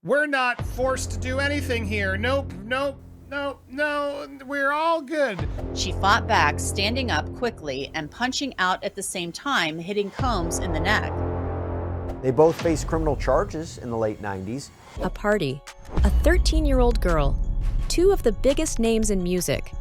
We're not forced to do anything here. Nope, nope, nope, no, we're all good. She fought back, standing up quickly and punching out at the same time, hitting Combs in the neck. They both faced criminal charges in the late 90s. A party, a 13-year-old girl, two of the biggest names in music.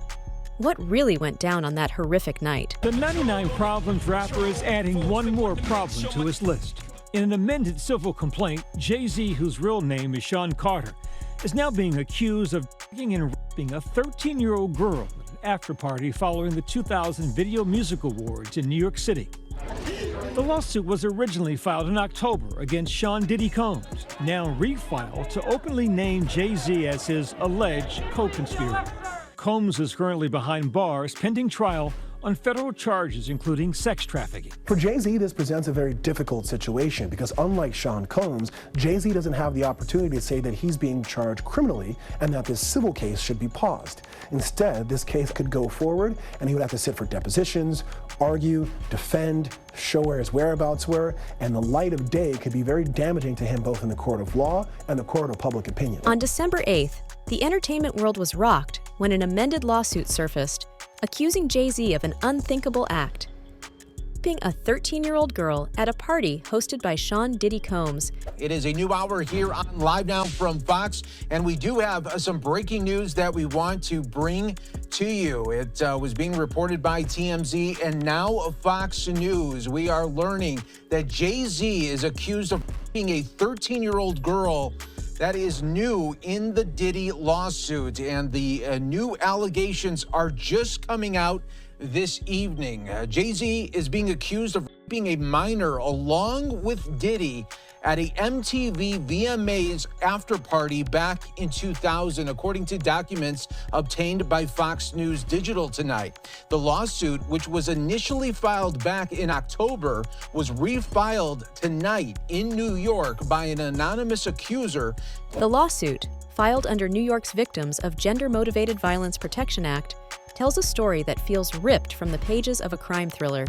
What really went down on that horrific night? The 99 Problems rapper is adding one more problem to his list. In an amended civil complaint, Jay-Z, whose real name is Sean Carter, is now being accused of drugging and raping a 13-year-old girl at an after-party following the 2000 Video Music Awards in New York City. The lawsuit was originally filed in October against Sean Diddy Combs, now refiled to openly name Jay-Z as his alleged co-conspirator. Combs is currently behind bars pending trial on federal charges including sex trafficking. For Jay-Z, this presents a very difficult situation because unlike Sean Combs, Jay-Z doesn't have the opportunity to say that he's being charged criminally and that this civil case should be paused. Instead, this case could go forward and he would have to sit for depositions, argue, defend, show where his whereabouts were, and the light of day could be very damaging to him both in the court of law and the court of public opinion. On December 8th, the entertainment world was rocked when an amended lawsuit surfaced accusing Jay-Z of an unthinkable act. Raping a 13-year-old girl at a party hosted by Sean Diddy Combs. It is a new hour here on Live Now from Fox, and we do have some breaking news that we want to bring to you. It was being reported by TMZ and now Fox News. We are learning that Jay-Z is accused of raping a 13-year-old girl. That is new in the Diddy lawsuit, and the new allegations are just coming out this evening. Jay-Z is being accused of raping a minor along with Diddy at a MTV VMAs after party back in 2000, according to documents obtained by Fox News Digital tonight. The lawsuit, which was initially filed back in October, was refiled tonight in New York by an anonymous accuser. The lawsuit, filed under New York's Victims of Gender-Motivated Violence Protection Act, tells a story that feels ripped from the pages of a crime thriller.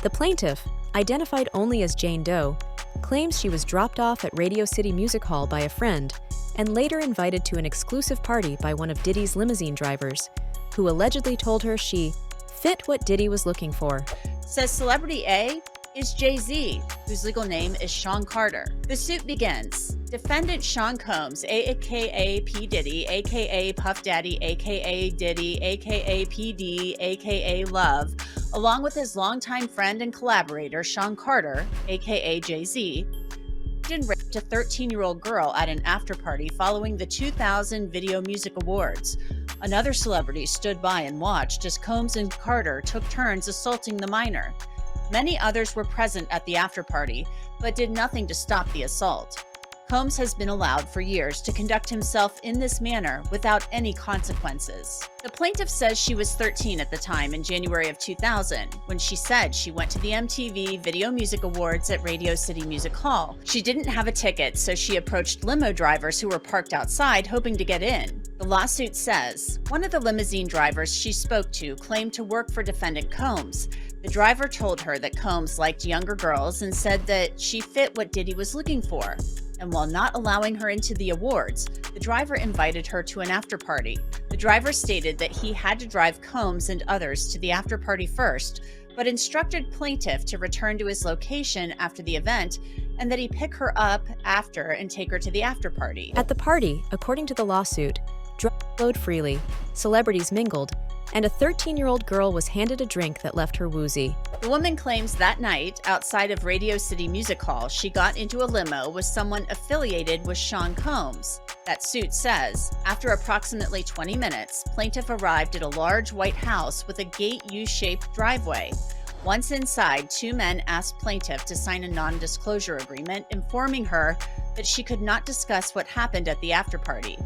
The plaintiff, identified only as Jane Doe, claims she was dropped off at Radio City Music Hall by a friend and later invited to an exclusive party by one of Diddy's limousine drivers, who allegedly told her she fit what Diddy was looking for. Says Celebrity A is Jay-Z, whose legal name is Sean Carter. The suit begins. Defendant Sean Combs, a.k.a. P. Diddy, a.k.a. Puff Daddy, a.k.a. Diddy, a.k.a. PD, a.k.a. Love, along with his longtime friend and collaborator Sean Carter, a.k.a. Jay-Z, raped a 13-year-old girl at an after-party following the 2000 Video Music Awards. Another celebrity stood by and watched as Combs and Carter took turns assaulting the minor. Many others were present at the after-party, but did nothing to stop the assault. Combs has been allowed for years to conduct himself in this manner without any consequences. The plaintiff says she was 13 at the time in January of 2000, when she said she went to the MTV Video Music Awards at Radio City Music Hall. She didn't have a ticket, so she approached limo drivers who were parked outside hoping to get in. The lawsuit says one of the limousine drivers she spoke to claimed to work for defendant Combs. The driver told her that Combs liked younger girls and said that she fit what Diddy was looking for. And while not allowing her into the awards, the driver invited her to an after-party. The driver stated that he had to drive Combs and others to the after-party first, but instructed plaintiff to return to his location after the event and that he pick her up after and take her to the after-party. At the party, according to the lawsuit, drugs flowed freely, celebrities mingled, and a 13-year-old girl was handed a drink that left her woozy. The woman claims that night, outside of Radio City Music Hall, she got into a limo with someone affiliated with Sean Combs. That suit says, after approximately 20 minutes, plaintiff arrived at a large white house with a gate U-shaped driveway. Once inside, two men asked plaintiff to sign a non-disclosure agreement, informing her that she could not discuss what happened at the after-party.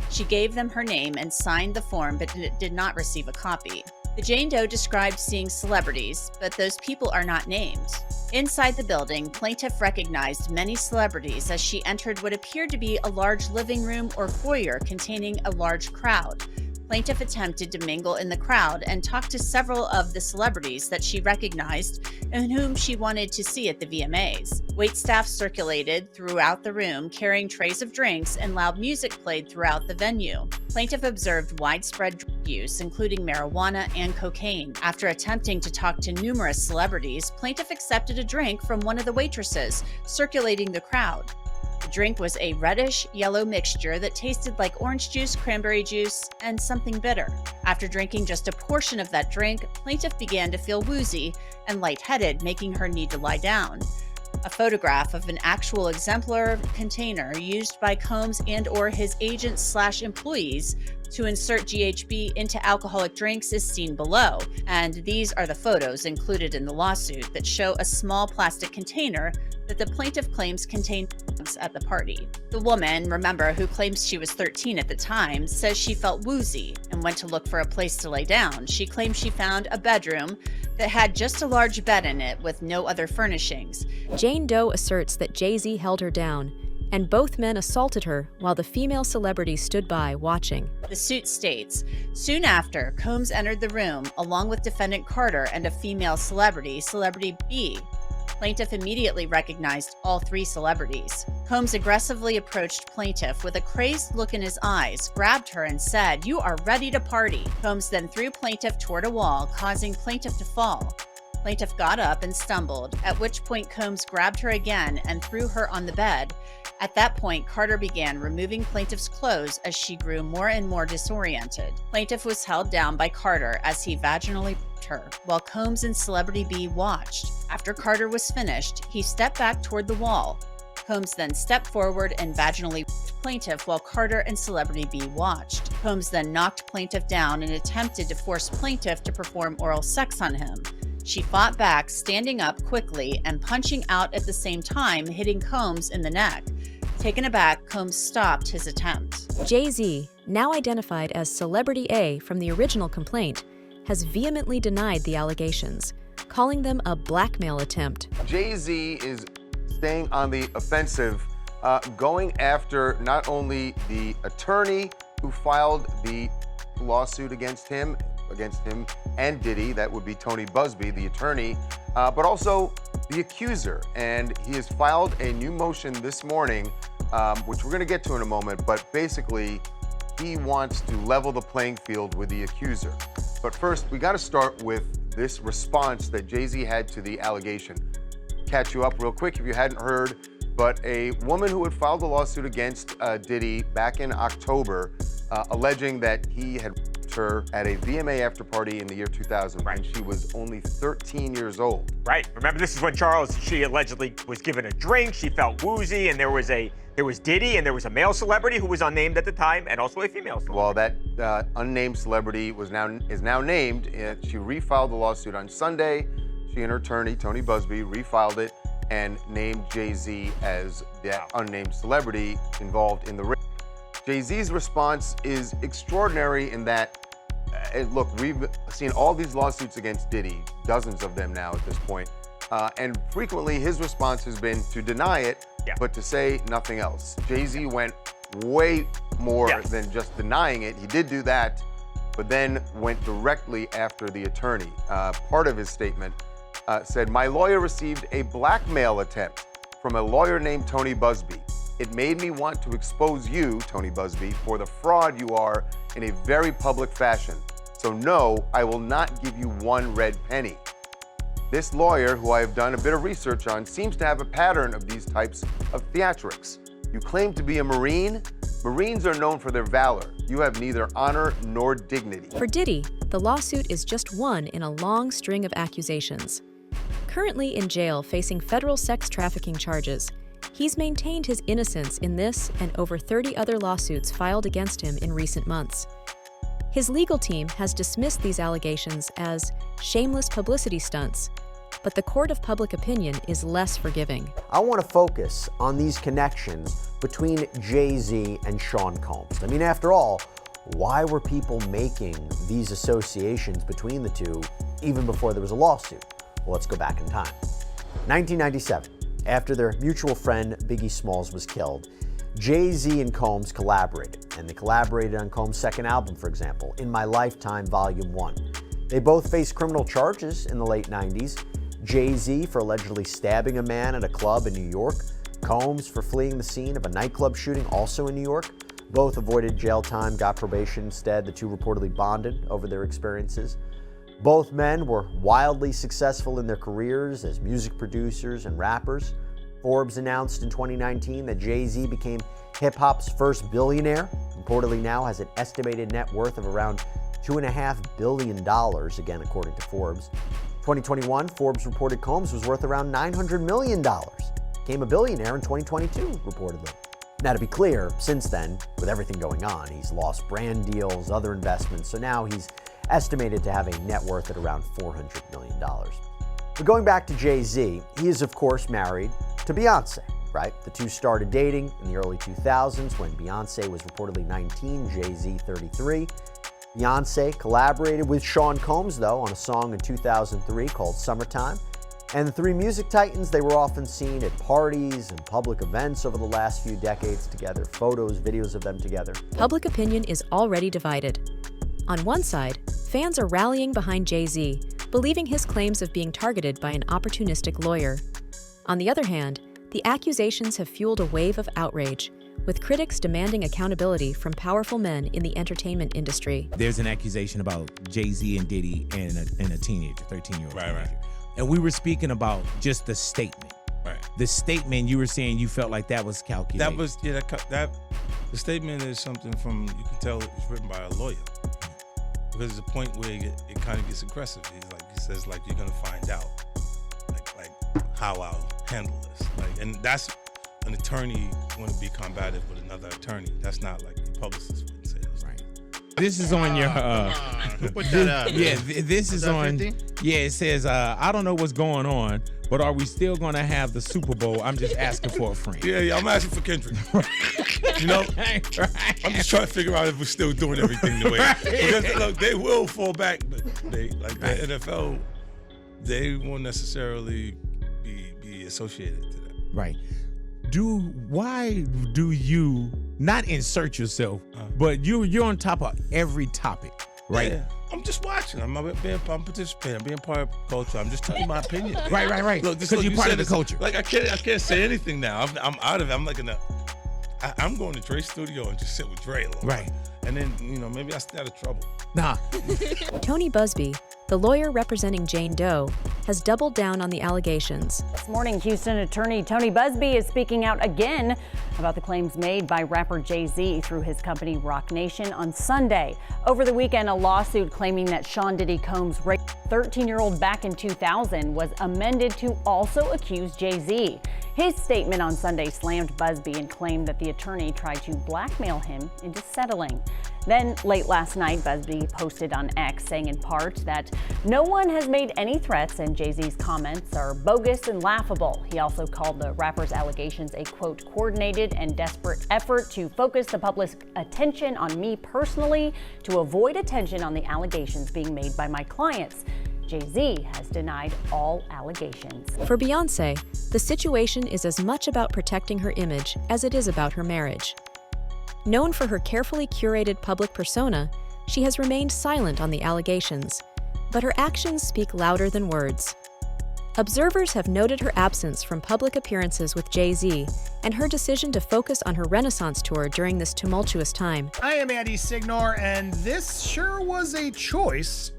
She gave them her name and signed the form, but did not receive a copy. The Jane Doe described seeing celebrities, but those people are not named. Inside the building, plaintiff recognized many celebrities as she entered what appeared to be a large living room or foyer containing a large crowd. Plaintiff attempted to mingle in the crowd and talk to several of the celebrities that she recognized and whom she wanted to see at the VMAs. Waitstaff circulated throughout the room, carrying trays of drinks, and loud music played throughout the venue. Plaintiff observed widespread drug use, including marijuana and cocaine. After attempting to talk to numerous celebrities, plaintiff accepted a drink from one of the waitresses, circulating the crowd. The drink was a reddish-yellow mixture that tasted like orange juice, cranberry juice, and something bitter. After drinking just a portion of that drink, plaintiff began to feel woozy and lightheaded, making her need to lie down. A photograph of an actual exemplar container used by Combs and/or his agents/employees to insert GHB into alcoholic drinks is seen below, and these are the photos included in the lawsuit that show a small plastic container that the plaintiff claims contained drugs at the party. The woman, remember, who claims she was 13 at the time, says she felt woozy and went to look for a place to lay down. She claims she found a bedroom that had just a large bed in it with no other furnishings. Jane Doe asserts that Jay-Z held her down, and both men assaulted her while the female celebrity stood by watching. The suit states, soon after, Combs entered the room along with defendant Carter and a female celebrity, Celebrity B. Plaintiff immediately recognized all three celebrities. Combs aggressively approached plaintiff with a crazed look in his eyes, grabbed her and said, "You are ready to party." Combs then threw plaintiff toward a wall, causing plaintiff to fall. Plaintiff got up and stumbled, at which point Combs grabbed her again and threw her on the bed. At that point, Carter began removing plaintiff's clothes as she grew more and more disoriented. Plaintiff was held down by Carter as he vaginally raped her, while Combs and Celebrity B watched. After Carter was finished, he stepped back toward the wall. Combs then stepped forward and vaginally raped plaintiff while Carter and Celebrity B watched. Combs then knocked plaintiff down and attempted to force plaintiff to perform oral sex on him. She fought back, standing up quickly and punching out at the same time, hitting Combs in the neck. Taken aback, Combs stopped his attempt. Jay-Z, now identified as Celebrity A from the original complaint, has vehemently denied the allegations, calling them a blackmail attempt. Jay-Z is staying on the offensive, going after not only the attorney who filed the lawsuit against him and Diddy, that would be Tony Busby, the attorney, but also the accuser. And he has filed a new motion this morning, which we're going to get to in a moment, but basically he wants to level the playing field with the accuser. But first, we got to start with this response that Jay-Z had to the allegation. Catch you up real quick if you hadn't heard, but a woman who had filed a lawsuit against Diddy back in October, alleging that he had raped her at a VMA after party in the year 2000 when she was only 13 years old. Right. Remember, this is when she allegedly was given a drink. She felt woozy, and there was Diddy, and there was a male celebrity who was unnamed at the time, and also a female celebrity. Well, that unnamed celebrity is now named. She refiled the lawsuit on Sunday. She and her attorney, Tony Busby, refiled it and named Jay-Z as the unnamed celebrity involved in the rape. Jay-Z's response is extraordinary in that, look, we've seen all these lawsuits against Diddy, dozens of them now at this point, and frequently his response has been to deny it, but to say nothing else. Jay-Z went way more than just denying it. He did do that, but then went directly after the attorney. Part of his statement said, "My lawyer received a blackmail attempt from a lawyer named Tony Busby. It made me want to expose you, Tony Busby, for the fraud you are in a very public fashion. So no, I will not give you one red penny." This lawyer, who I have done a bit of research on, seems to have a pattern of these types of theatrics. You claim to be a Marine? Marines are known for their valor. You have neither honor nor dignity. For Diddy, the lawsuit is just one in a long string of accusations. Currently in jail facing federal sex trafficking charges, he's maintained his innocence in this and over 30 other lawsuits filed against him in recent months. His legal team has dismissed these allegations as shameless publicity stunts, but the court of public opinion is less forgiving. I want to focus on these connections between Jay-Z and Sean Combs. I mean, after all, why were people making these associations between the two even before there was a lawsuit? Well, let's go back in time. 1997, after their mutual friend Biggie Smalls was killed, Jay-Z and Combs collaborated, and they collaborated on Combs' second album, for example, In My Lifetime Volume 1. They both faced criminal charges in the late 90s. Jay-Z for allegedly stabbing a man at a club in New York, Combs for fleeing the scene of a nightclub shooting also in New York. Both avoided jail time, got probation instead. The two reportedly bonded over their experiences. Both men were wildly successful in their careers as music producers and rappers. Forbes announced in 2019 that Jay-Z became hip-hop's first billionaire. Reportedly now has an estimated net worth of around $2.5 billion, again according to Forbes. 2021, Forbes reported Combs was worth around $900 million. Became a billionaire in 2022, reportedly. Now, to be clear, since then, with everything going on, he's lost brand deals, other investments, so now he's estimated to have a net worth at around $400 million. But going back to Jay-Z, he is, of course, married to Beyonce, right? The two started dating in the early 2000s when Beyonce was reportedly 19, Jay-Z 33. Beyonce collaborated with Sean Combs, though, on a song in 2003 called Summertime. And the three music titans, they were often seen at parties and public events over the last few decades together, photos, videos of them together. Public opinion is already divided. On one side, fans are rallying behind Jay-Z, believing his claims of being targeted by an opportunistic lawyer. On the other hand, the accusations have fueled a wave of outrage, with critics demanding accountability from powerful men in the entertainment industry. There's an accusation about Jay-Z and Diddy and a teenager, 13-year-old. Right. And we were speaking about just the statement. Right. The statement, you were saying you felt like that was calculated. That was, the statement is something from, you can tell it's written by a lawyer. Because there's a point where it kind of gets aggressive. He says, you're going to find out, like how I'll handle this. And that's an attorney want to be combative with another attorney. That's not like the publicist wouldn't say this. Right. This is on your. Who put that up? Yeah, this is on. 50? Yeah, it says, I don't know what's going on, but are we still going to have the Super Bowl? I'm just asking for a friend. Yeah, I'm asking for Kendrick. You know? Right. I'm just trying to figure out if we're still doing everything the way. Because, look, they will fall back, but the NFL, they won't necessarily be associated to that. Right. Why do you not insert yourself, but you're on top of every topic, right? Yeah. I'm just watching. I'm participating. I'm being part of culture. I'm just telling my opinion. Right. Look, because you're part of the culture. Like I can't say anything now. I'm out of it. I'm I'm going to Dre's studio and just sit with Dre a little. Right. And then maybe I stay out of trouble. Nah. Tony Busby, the lawyer representing Jane Doe, has doubled down on the allegations. This morning, Houston attorney Tony Busby is speaking out again about the claims made by rapper Jay-Z through his company Roc Nation on Sunday. Over the weekend, a lawsuit claiming that Sean Diddy Combs raped a 13-year-old back in 2000 was amended to also accuse Jay-Z. His statement on Sunday slammed Busby and claimed that the attorney tried to blackmail him into settling. Then, late last night, Busby posted on X saying in part that no one has made any threats and Jay-Z's comments are bogus and laughable. He also called the rapper's allegations a, quote, coordinated and desperate effort to focus the public's attention on me personally to avoid attention on the allegations being made by my clients. Jay-Z has denied all allegations. For Beyonce, the situation is as much about protecting her image as it is about her marriage. Known for her carefully curated public persona, she has remained silent on the allegations, but her actions speak louder than words. Observers have noted her absence from public appearances with Jay-Z and her decision to focus on her Renaissance tour during this tumultuous time. I am Andy Signor, and this sure was a choice.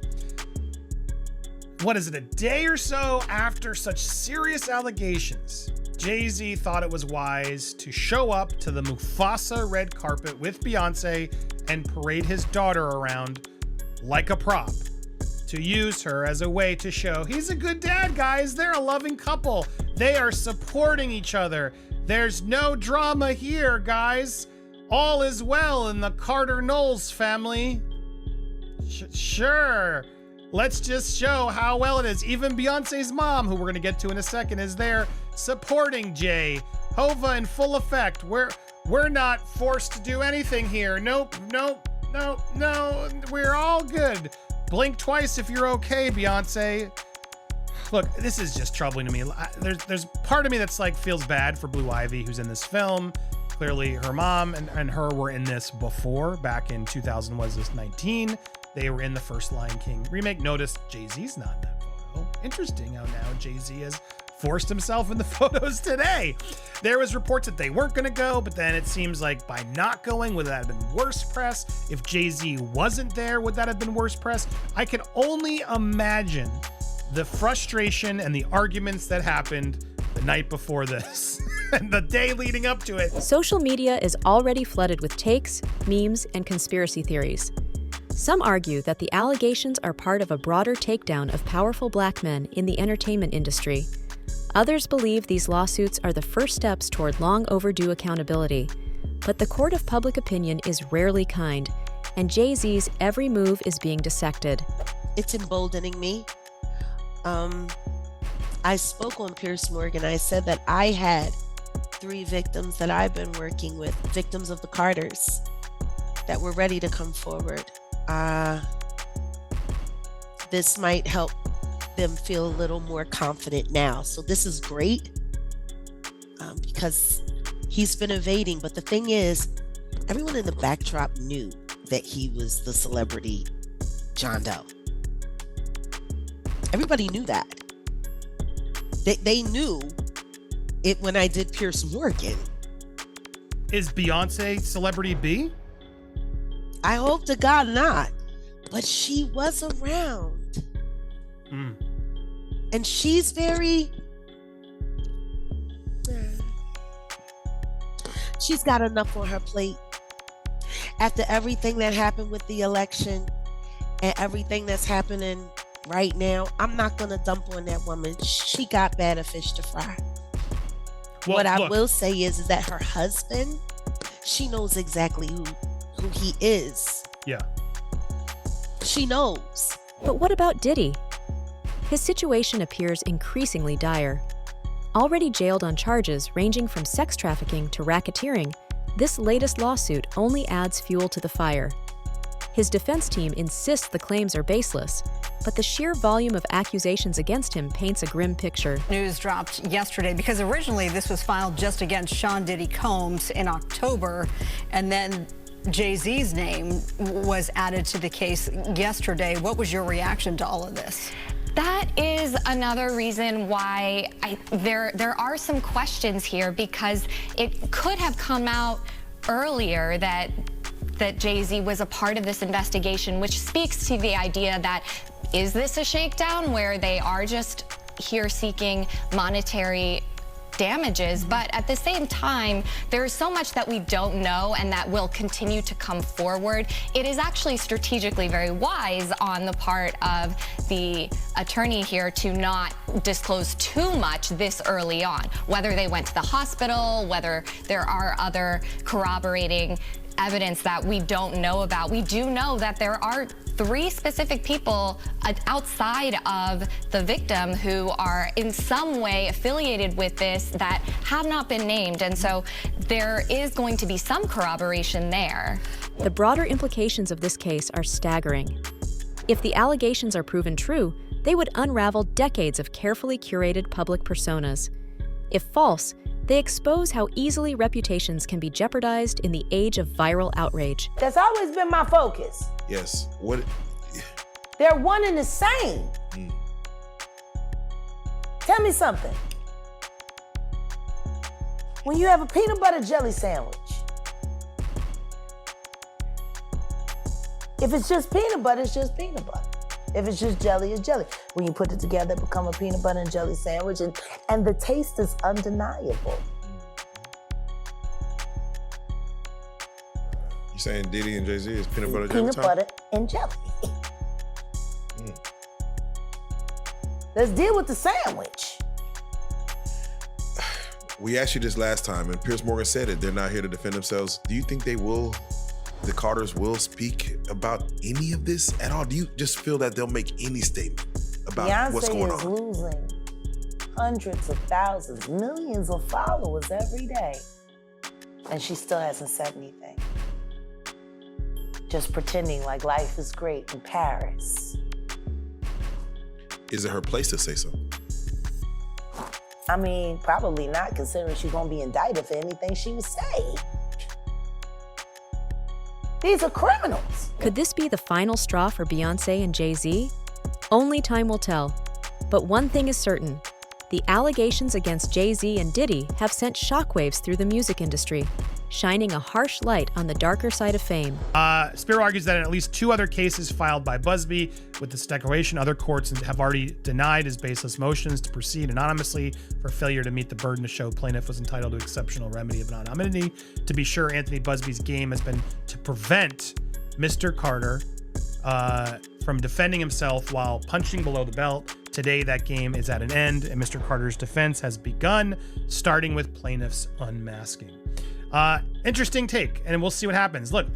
What is it, a day or so after such serious allegations? Jay-Z thought it was wise to show up to the Mufasa red carpet with Beyonce and parade his daughter around like a prop, to use her as a way to show he's a good dad, guys. They're a loving couple. They are supporting each other. There's no drama here, guys. All is well in the Carter-Knowles family. Sure. Let's just show how well it is. Even Beyonce's mom, who we're going to get to in a second, is there supporting Jay. Hova in full effect. We're not forced to do anything here. Nope. We're all good. Blink twice if you're okay, Beyonce. Look, this is just troubling to me. There's part of me that's feels bad for Blue Ivy, who's in this film. Clearly, her mom and her were in this before, back in 2019. They were in the first Lion King remake. Notice Jay-Z's not in that photo. Interesting how now Jay-Z has forced himself in the photos today. There was reports that they weren't going to go, but then it seems like by not going, would that have been worse press? If Jay-Z wasn't there, would that have been worse press? I can only imagine the frustration and the arguments that happened the night before this and the day leading up to it. Social media is already flooded with takes, memes, and conspiracy theories. Some argue that the allegations are part of a broader takedown of powerful black men in the entertainment industry. Others believe these lawsuits are the first steps toward long overdue accountability. But the court of public opinion is rarely kind, and Jay-Z's every move is being dissected. It's emboldening me. I spoke on Piers Morgan. I said that I had 3 victims that I've been working with, victims of the Carters, that were ready to come forward. This might help them feel a little more confident now. So this is great because he's been evading. But the thing is, everyone in the backdrop knew that he was the celebrity John Doe. Everybody knew that. They knew it when I did Piers Morgan. Is Beyonce Celebrity B? I hope to God not. But she was around. And she's very... She's got enough on her plate. After everything that happened with the election and everything that's happening right now, I'm not going to dump on that woman. She got better fish to fry. Well, what I will say is that her husband, she knows exactly who he is. Yeah. She knows. But what about Diddy? His situation appears increasingly dire. Already jailed on charges ranging from sex trafficking to racketeering, this latest lawsuit only adds fuel to the fire. His defense team insists the claims are baseless, but the sheer volume of accusations against him paints a grim picture. News dropped yesterday because originally this was filed just against Sean Diddy Combs in October, and then Jay-Z's name was added to the case yesterday. What was your reaction to all of this? That is another reason why there are some questions here, because it could have come out earlier that Jay-Z was a part of this investigation, which speaks to the idea that, is this a shakedown where they are just here seeking monetary damages? But at the same time, there is so much that we don't know and that will continue to come forward. It is actually strategically very wise on the part of the attorney here to not disclose too much this early on, whether they went to the hospital, whether there are other corroborating evidence that we don't know about. We do know that there are 3 specific people outside of the victim who are in some way affiliated with this that have not been named. And so there is going to be some corroboration there. The broader implications of this case are staggering. If the allegations are proven true, they would unravel decades of carefully curated public personas. If false, they expose how easily reputations can be jeopardized in the age of viral outrage. That's always been my focus. Yes. What? They're one and the same. Tell me something. When you have a peanut butter jelly sandwich, if it's just peanut butter, it's just peanut butter. If it's just jelly, it's jelly. When you put it together, it becomes a peanut butter and jelly sandwich, and the taste is undeniable. You saying Diddy and Jay-Z is peanut butter jelly? Peanut butter and jelly. Let's deal with the sandwich. We asked you this last time, and Piers Morgan said it. They're not here to defend themselves. Do you think they will? The Carters will speak about any of this at all? Do you just feel that they'll make any statement about what's going on? Beyonce is losing hundreds of thousands, millions of followers every day. And she still hasn't said anything. Just pretending like life is great in Paris. Is it her place to say something? I mean, probably not, considering she's gonna be indicted for anything she would say. These are criminals. Could this be the final straw for Beyoncé and Jay-Z? Only time will tell. But one thing is certain. The allegations against Jay-Z and Diddy have sent shockwaves through the music industry, shining a harsh light on the darker side of fame. Spiro argues that in at least 2 other cases filed by Busby with this declaration, other courts have already denied his baseless motions to proceed anonymously for failure to meet the burden to show plaintiff was entitled to exceptional remedy of anonymity. To be sure, Anthony Busby's game has been to prevent Mr. Carter from defending himself while punching below the belt. Today, that game is at an end, and Mr. Carter's defense has begun, starting with plaintiff's unmasking. Interesting take, and we'll see what happens. Look,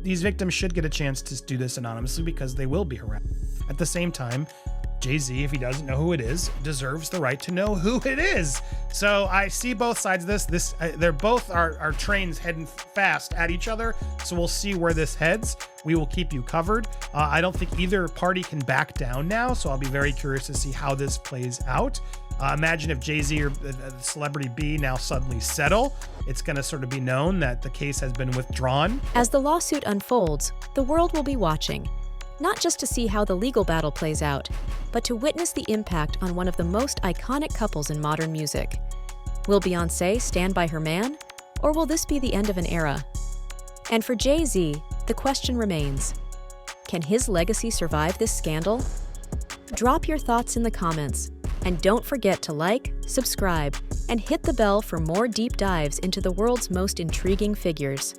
these victims should get a chance to do this anonymously because they will be harassed. At the same time, Jay-Z, if he doesn't know who it is, deserves the right to know who it is. So I see both sides of this. They're both our trains heading fast at each other. So we'll see where this heads. We will keep you covered. I don't think either party can back down now. So I'll be very curious to see how this plays out. Imagine if Jay-Z or Celebrity B now suddenly settle. It's going to sort of be known that the case has been withdrawn. As the lawsuit unfolds, the world will be watching. Not just to see how the legal battle plays out, but to witness the impact on one of the most iconic couples in modern music. Will Beyoncé stand by her man, or will this be the end of an era? And for Jay-Z, the question remains, can his legacy survive this scandal? Drop your thoughts in the comments, and don't forget to like, subscribe, and hit the bell for more deep dives into the world's most intriguing figures.